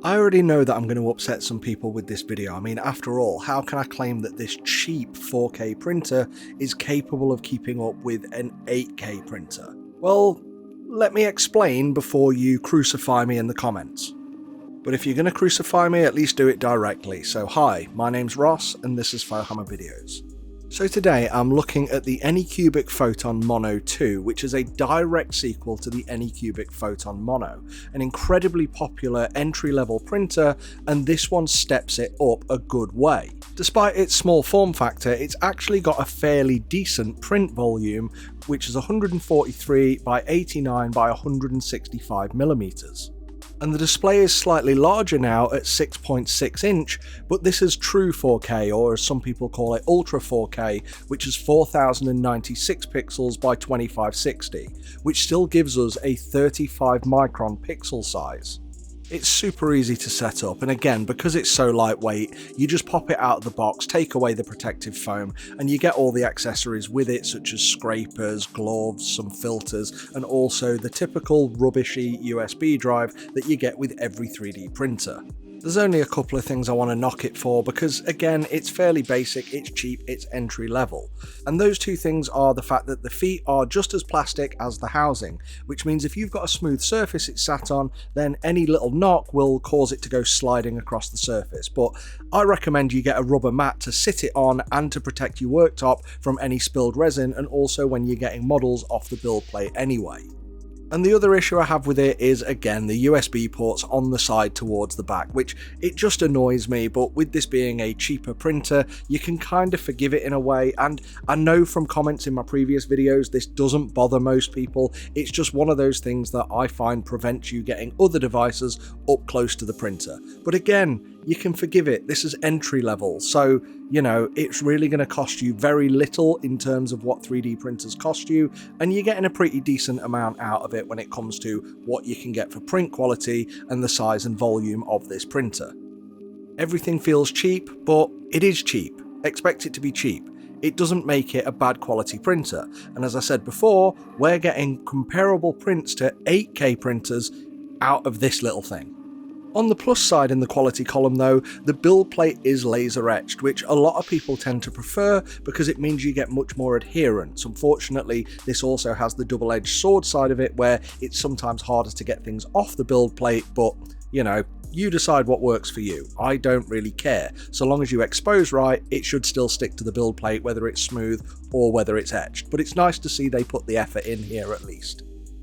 I already know that I'm going to upset some people with this video. I mean, after all, how can I claim that this cheap 4K printer is capable of keeping up with an 8K printer? Well, let me explain before you crucify me in the comments. But if you're going to crucify me, at least do it directly. So hi, my name's Ross and this is Fohammer Videos. So today I'm looking at the Anycubic Photon Mono 2, which is a direct sequel to the Anycubic Photon Mono, an incredibly popular entry-level printer, and this one steps it up a good way. Despite its small form factor, it's actually got a fairly decent print volume, which is 143 by 89 by 165 millimeters. And the display is slightly larger now at 6.6 inch, but this is true 4K, or as some people call it, Ultra 4K, which is 4096 pixels by 2560, which still gives us a 35 micron pixel size. It's super easy to set up, and again, because it's so lightweight, you just pop it out of the box, take away the protective foam, and you get all the accessories with it, such as scrapers, gloves, some filters, and also the typical rubbishy USB drive that you get with every 3D printer. There's only a couple of things I want to knock it for because, again, it's fairly basic, it's cheap, it's entry level. And those two things are the fact that the feet are just as plastic as the housing, which means if you've got a smooth surface it's sat on, then any little knock will cause it to go sliding across the surface. But I recommend you get a rubber mat to sit it on and to protect your worktop from any spilled resin, and also when you're getting models off the build plate anyway. And the other issue I have with it is, again, the USB ports on the side towards the back, which it just annoys me, but with this being a cheaper printer, you can kind of forgive it in a way, and I know from comments in my previous videos this doesn't bother most people. It's just one of those things that I find prevents you getting other devices up close to the printer. But again, you can forgive it. This is entry level, so you know it's really going to cost you very little in terms of what 3D printers cost you, and you're getting a pretty decent amount out of it when it comes to what you can get for print quality and the size and volume of this printer. Everything feels cheap, but it is cheap. Expect it to be cheap. It doesn't make it a bad quality printer, and as I said before, we're getting comparable prints to 8K printers out of this little thing. On the plus side in the quality column though, the build plate is laser etched, which a lot of people tend to prefer because it means you get much more adherence. Unfortunately, this also has the double-edged sword side of it where it's sometimes harder to get things off the build plate, but you know, you decide what works for you. I don't really care. So long as you expose right, it should still stick to the build plate, whether it's smooth or whether it's etched. But it's nice to see they put the effort in here at least.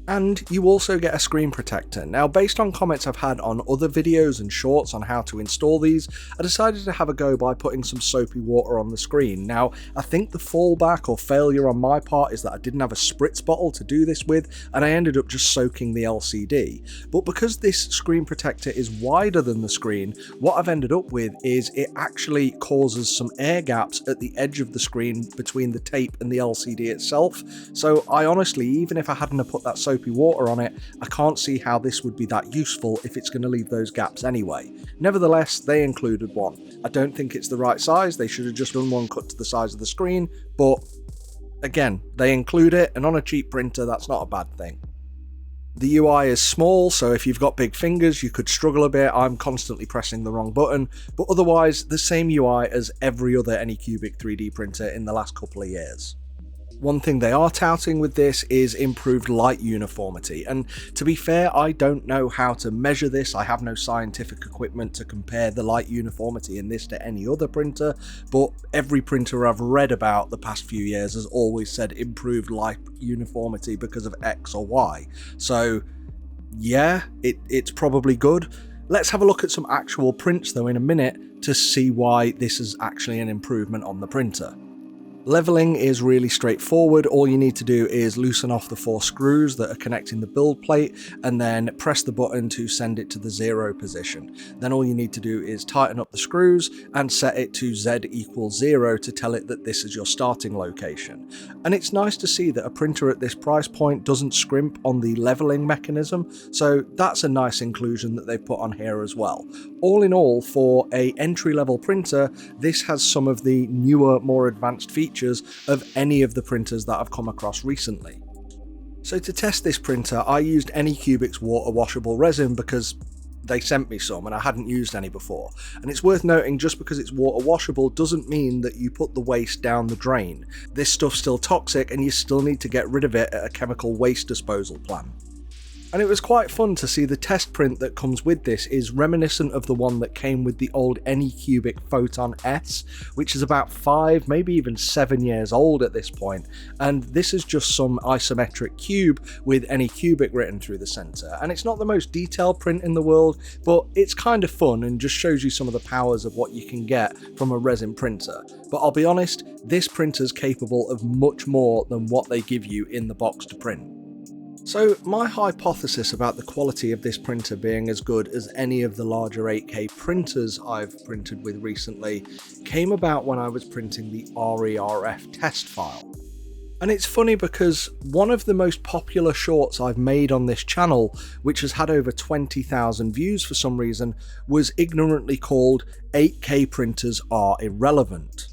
And you also get a screen protector. Now, based on comments I've had on other videos and shorts on how to install these, I decided to have a go by putting some soapy water on the screen. Now, I think the fallback or failure on my part is that I didn't have a spritz bottle to do this with, and I ended up just soaking the LCD. But because this screen protector is wider than the screen, what I've ended up with is it actually causes some air gaps at the edge of the screen between the tape and the LCD itself. So I honestly, even if I hadn't have put that soapy water on it, I can't see how this would be that useful if it's going to leave those gaps anyway. Nevertheless, they included one. I don't think it's the right size, they should have just done one cut to the size of the screen, but again, they include it, and on a cheap printer that's not a bad thing. The UI is small, so if you've got big fingers you could struggle a bit. I'm constantly pressing the wrong button, but otherwise the same UI as every other Anycubic 3D printer in the last couple of years. One thing they are touting with this is improved light uniformity, and to be fair, I don't know how to measure this. I have no scientific equipment to compare the light uniformity in this to any other printer, but every printer I've read about the past few years has always said improved light uniformity because of X or Y. So yeah, it's probably good. Let's have a look at some actual prints though in a minute to see why this is actually an improvement on the printer. Leveling is really straightforward. All you need to do is loosen off the 4 screws that are connecting the build plate and then press the button to send it to the 0 position. Then all you need to do is tighten up the screws and set it to Z equals 0 to tell it that this is your starting location. And it's nice to see that a printer at this price point doesn't scrimp on the leveling mechanism, so that's a nice inclusion that they've put on here as well. All in all, for a entry-level printer, this has some of the newer, more advanced features of any of the printers that I've come across recently. So to test this printer, I used Anycubic's water washable resin because they sent me some and I hadn't used any before. And it's worth noting, just because it's water washable doesn't mean that you put the waste down the drain. This stuff's still toxic and you still need to get rid of it at a chemical waste disposal plant. And it was quite fun to see the test print that comes with this is reminiscent of the one that came with the old Anycubic Photon S, which is about 5, maybe even 7 years old at this point. And this is just some isometric cube with Anycubic written through the center. And it's not the most detailed print in the world, but it's kind of fun and just shows you some of the powers of what you can get from a resin printer. But I'll be honest, this printer's capable of much more than what they give you in the box to print. So my hypothesis about the quality of this printer being as good as any of the larger 8K printers I've printed with recently came about when I was printing the RERF test file. And it's funny because one of the most popular shorts I've made on this channel, which has had over 20,000 views for some reason, was ignorantly called 8K printers are irrelevant.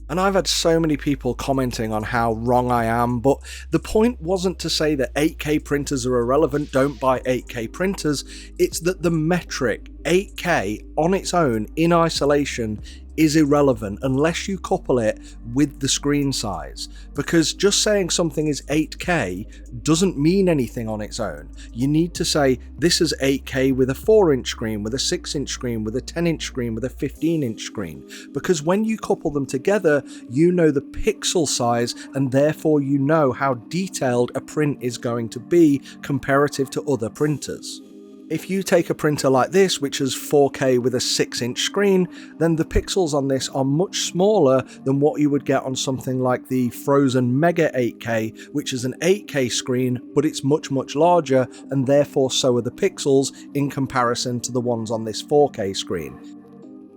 And I've had so many people commenting on how wrong I am, but the point wasn't to say that 8K printers are irrelevant, don't buy 8K printers. It's that the metric 8K on its own, in isolation, is irrelevant unless you couple it with the screen size, because just saying something is 8K doesn't mean anything on its own. You need to say this is 8K with a 4-inch screen, with a 6-inch screen, with a 10-inch screen, with a 15-inch screen, because when you couple them together you know the pixel size and therefore you know how detailed a print is going to be comparative to other printers. If you take a printer like this, which is 4K with a 6-inch screen, then the pixels on this are much smaller than what you would get on something like the Frozen Mega 8K, which is an 8K screen, but it's much larger, and therefore so are the pixels in comparison to the ones on this 4K screen.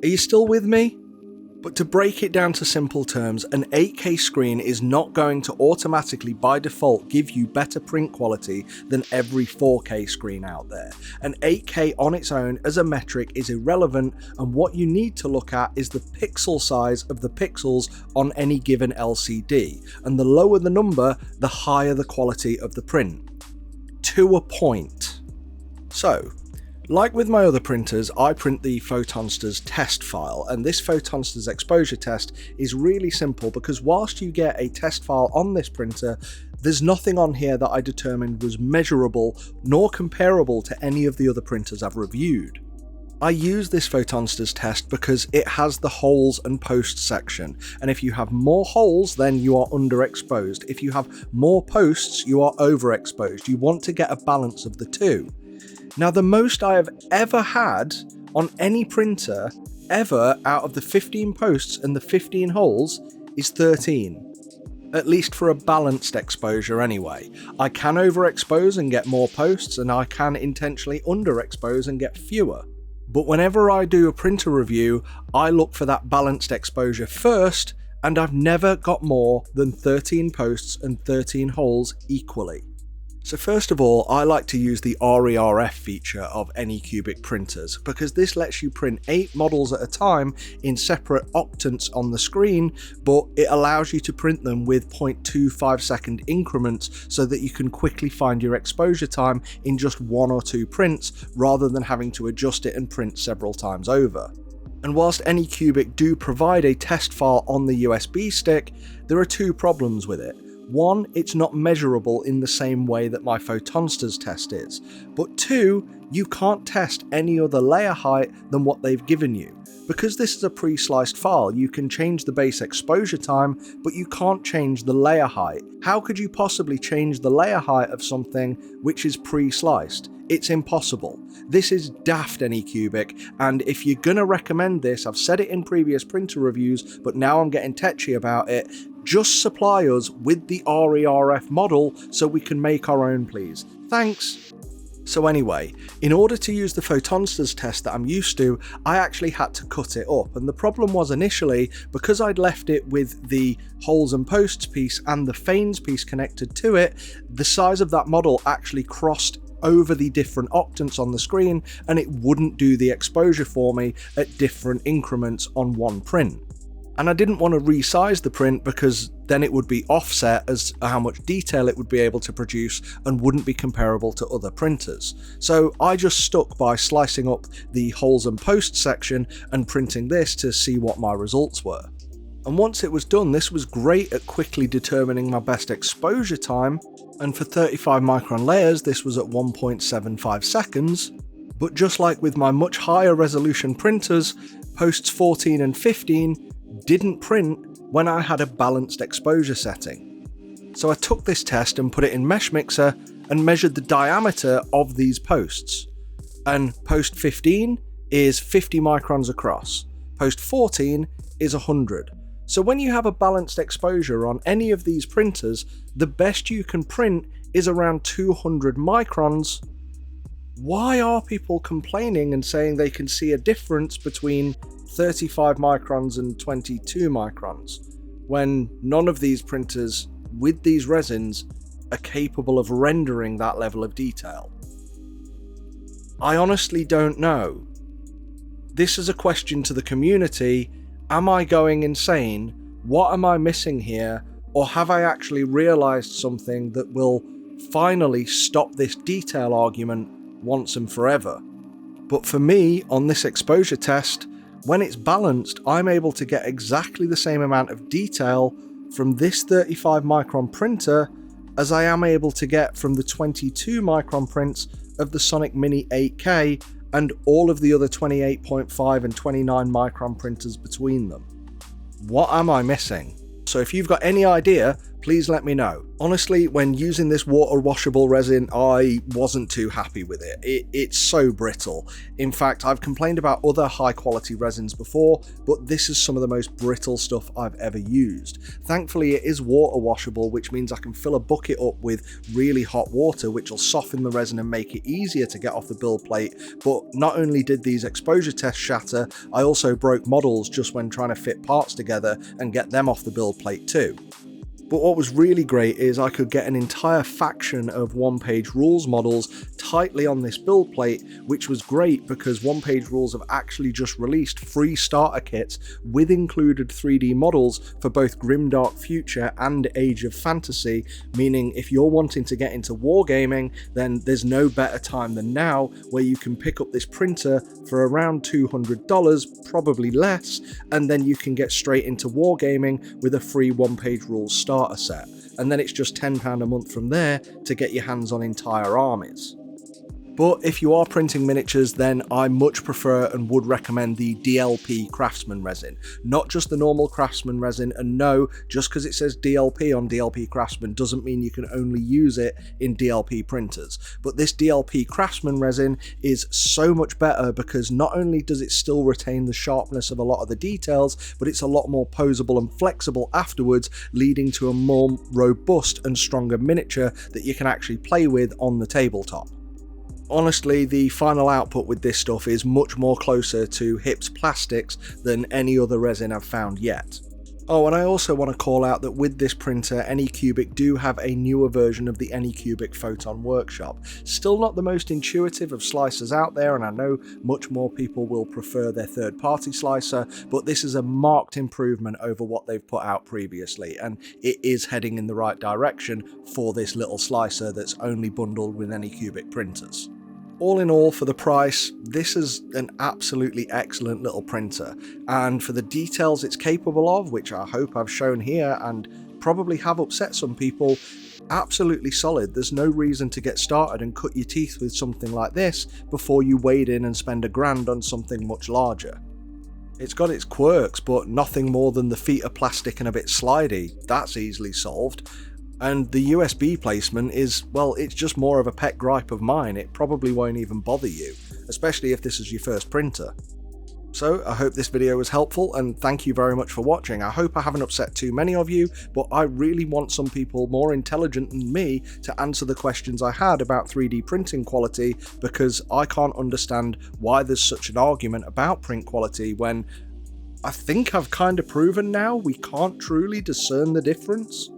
Are you still with me? But to break it down to simple terms, an 8K screen is not going to automatically by default give you better print quality than every 4K screen out there. An 8K on its own as a metric is irrelevant, and what you need to look at is the pixel size of the pixels on any given LCD, and the lower the number, the higher the quality of the print. To a point. So, like with my other printers, I print the Photonsters test file, and this Photonsters exposure test is really simple because whilst you get a test file on this printer, there's nothing on here that I determined was measurable nor comparable to any of the other printers I've reviewed. I use this Photonsters test because it has the holes and posts section, and if you have more holes then you are underexposed. If you have more posts you are overexposed. You want to get a balance of the two. Now, the most I have ever had on any printer ever out of the 15 posts and the 15 holes is 13. At least for a balanced exposure anyway. I can overexpose and get more posts, and I can intentionally underexpose and get fewer. But whenever I do a printer review, I look for that balanced exposure first, and I've never got more than 13 posts and 13 holes equally. So first of all, I like to use the RERF feature of Anycubic printers because this lets you print 8 models at a time in separate octants on the screen, but it allows you to print them with 0.25 second increments so that you can quickly find your exposure time in just 1 or 2 prints rather than having to adjust it and print several times over. And whilst Anycubic do provide a test file on the USB stick, there are 2 problems with it. One, it's not measurable in the same way that my Photonsters test is, but 2, you can't test any other layer height than what they've given you. Because this is a pre-sliced file, you can change the base exposure time, but you can't change the layer height. How could you possibly change the layer height of something which is pre-sliced? It's impossible. This is daft, Anycubic, and if you're gonna recommend this, I've said it in previous printer reviews, but now I'm getting tetchy about it, just supply us with the RERF model so we can make our own, please. Thanks. So anyway, in order to use the Photonsters test that I'm used to, I actually had to cut it up, and the problem was initially, because I'd left it with the holes and posts piece and the fanes piece connected to it, the size of that model actually crossed over the different octants on the screen, and it wouldn't do the exposure for me at different increments on one print. And I didn't want to resize the print because then it would be offset as how much detail it would be able to produce and wouldn't be comparable to other printers. So I just stuck by slicing up the holes and posts section and printing this to see what my results were. And once it was done, this was great at quickly determining my best exposure time, and for 35 micron layers this was at 1.75 seconds, but just like with my much higher resolution printers, posts 14 and 15 didn't print when I had a balanced exposure setting. So I took this test and put it in Mesh Mixer and measured the diameter of these posts, and post 15 is 50 microns across, post 14 is 100. So when you have a balanced exposure on any of these printers, the best you can print is around 200 microns. Why are people complaining and saying they can see a difference between 35 microns and 22 microns when none of these printers with these resins are capable of rendering that level of detail? I honestly don't know. This is a question to the community. Am I going insane? What am I missing here? Or have I actually realized something that will finally stop this detail argument once and forever? But for me, on this exposure test, when it's balanced, I'm able to get exactly the same amount of detail from this 35 micron printer as I am able to get from the 22 micron prints of the Sonic Mini 8K and all of the other 28.5 and 29 micron printers between them. What am I missing? So if you've got any idea, please let me know. Honestly, when using this water washable resin, I wasn't too happy with it. It's so brittle. In fact, I've complained about other high quality resins before, but this is some of the most brittle stuff I've ever used. Thankfully, it is water washable, which means I can fill a bucket up with really hot water, which will soften the resin and make it easier to get off the build plate. But not only did these exposure tests shatter, I also broke models just when trying to fit parts together and get them off the build plate too. But what was really great is I could get an entire faction of one-page rules models tightly on this build plate, which was great because one-page rules have actually just released free starter kits with included 3D models for both Grimdark Future and Age of Fantasy, meaning if you're wanting to get into wargaming, then there's no better time than now, where you can pick up this printer for around $200, probably less, and then you can get straight into wargaming with a free one-page rules starter set, and then it's just £10 a month from there to get your hands on entire armies. But if you are printing miniatures, then I much prefer and would recommend the DLP Craftsman resin, not just the normal Craftsman resin. And no, just because it says DLP on DLP Craftsman doesn't mean you can only use it in DLP printers. But this DLP Craftsman resin is so much better because not only does it still retain the sharpness of a lot of the details, but it's a lot more posable and flexible afterwards, leading to a more robust and stronger miniature that you can actually play with on the tabletop. Honestly, the final output with this stuff is much more closer to Hips Plastics than any other resin I've found yet. Oh, and I also want to call out that with this printer, Anycubic do have a newer version of the Anycubic Photon Workshop. Still not the most intuitive of slicers out there, and I know much more people will prefer their third-party slicer, but this is a marked improvement over what they've put out previously, and it is heading in the right direction for this little slicer that's only bundled with Anycubic printers. All in all, for the price, this is an absolutely excellent little printer, and for the details it's capable of, which I hope I've shown here and probably have upset some people, absolutely solid. There's no reason to get started and cut your teeth with something like this before you wade in and spend $1,000 on something much larger. It's got its quirks, but nothing more than the feet are plastic and a bit slidey. That's easily solved. And the USB placement is, well, it's just more of a pet gripe of mine. It probably won't even bother you, especially if this is your first printer. So I hope this video was helpful, and thank you very much for watching. I hope I haven't upset too many of you, but I really want some people more intelligent than me to answer the questions I had about 3D printing quality, because I can't understand why there's such an argument about print quality when I think I've kind of proven now we can't truly discern the difference.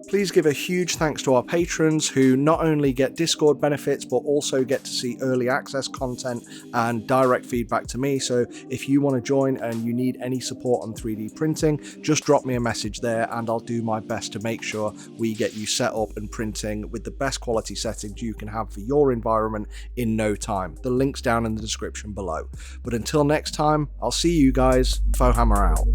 Please give a huge thanks to our patrons who not only get Discord benefits but also get to see early access content and direct feedback to me. So if you want to join and you need any support on 3D printing, just drop me a message there and I'll do my best to make sure we get you set up and printing with the best quality settings you can have for your environment in no time. The link's down in the description below. But until next time, I'll see you guys. Fohammer out.